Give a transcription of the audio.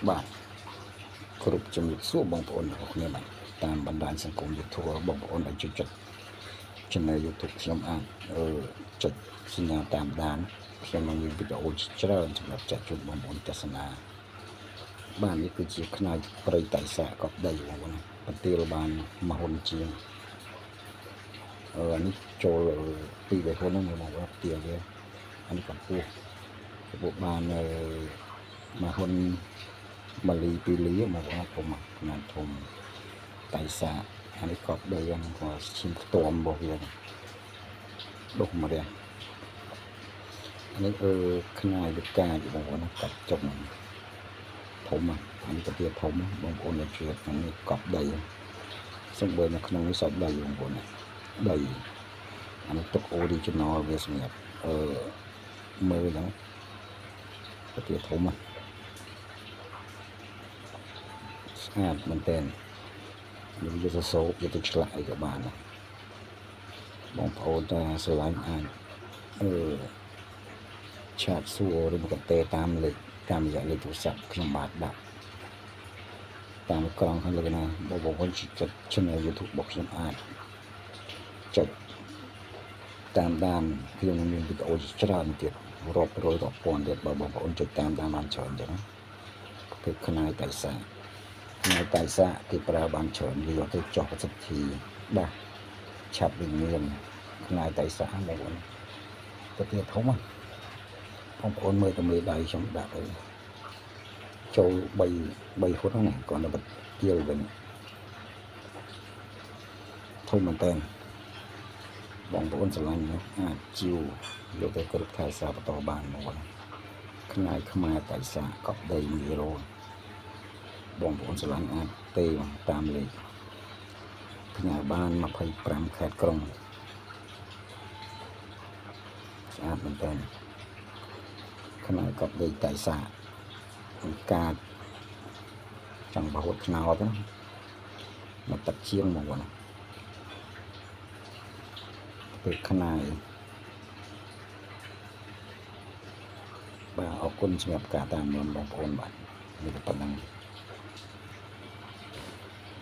បាទគ្រប់ជំរាបសួរបងប្អូនទាំងអស់គ្នាបាទតាមបណ្ដាញសង្គម YouTube បងប្អូនដែលជួយចុច Channel YouTube ខ្ញុំអាចចុចសញ្ញាតាមដានខ្ញុំនឹងមានវីដេអូច្រើនសម្រាប់ចាក់ជូនបងប្អូនទស្សនាបាទនេះគឺជាផ្នែកព្រៃតៃសាកប់ដីបងប្អូនបន្ទាលបានមហុនជាងនេះចូលពីរហ៊ុនហ្នឹងបងប្អូនផ្ទាល់វាអានេះកំពុះបានមហុនម៉ាលីពីលីមកអត់ពុំខ្នាតធំតៃសាអានេះកប់ដីហ្នឹងក៏ឈាមខ្ទាំរបស់វាដុះមករះអានេះខ្នាយវិការបងប្អូនកាត់ចុកធំអានេះទៅទៀតធំបងប្អូនដែលជឿក្នុងនេះកប់ដីសំបីនៅក្នុងនេះសាច់ដីបងប្អូនដីអានេះទុក original វាសម្រាប់មើលហ្នឹងទៅទៀតធំស្អាតមែនតើវាទៅសោកវាទៅឆ្លាក់អីក៏បានបងប្អូនតាស្រឡាញ់អាចឆាតសួរឬក៏ទេតាមលេខតាមរយៈលេខទូរស័ព្ទខ្ញុំបាទដាក់តាមក្រងខាងលើណាបងប្អូនចុច Channel YouTube របស់ខ្ញុំអាចចុចតាមដានខ្ញុំមានវីដេអូច្រើនទៀតរាប់រយរាប់ពាន់ទៀតបើបងប្អូនចុចតាមដានបានច្រើនចឹងគឺខ្នាយតៃសានៅតៃសាគេប្រើបានច្រើនវាទៅចោះប្រសិទ្ធិបាទឆាប់វិញ្ញាណខ្នាយតៃសាបងប្អូនទៅទៀតធំបងប្អូនមើលតែមេដៃខ្ញុំដាក់ទៅចូល3ហ៊ុនហ្នឹងគាត់នៅទៀលវិញធំមែនតើបងប្អូនស្រឡាញ់អាចជីវយកទៅគ្រប់ថែសារបន្តបានមកខ្នាយខ្មែរតៃសាកប់ដី1រោបងប្អូនស្រឡាញ់អាចទេតាមលេខផ្ញើបាន25ខេត្តក្រុងស្អាតមែនតើខ្នាយកប់ដីតៃសាកាតចង់បហូតខ្នោតមកទឹកជាងមកហ្នឹងពេលខ្នាយបាទអរគុណសម្រាប់ការតាមដានបងប្អូនបាទនេះប៉ុណ្ណឹង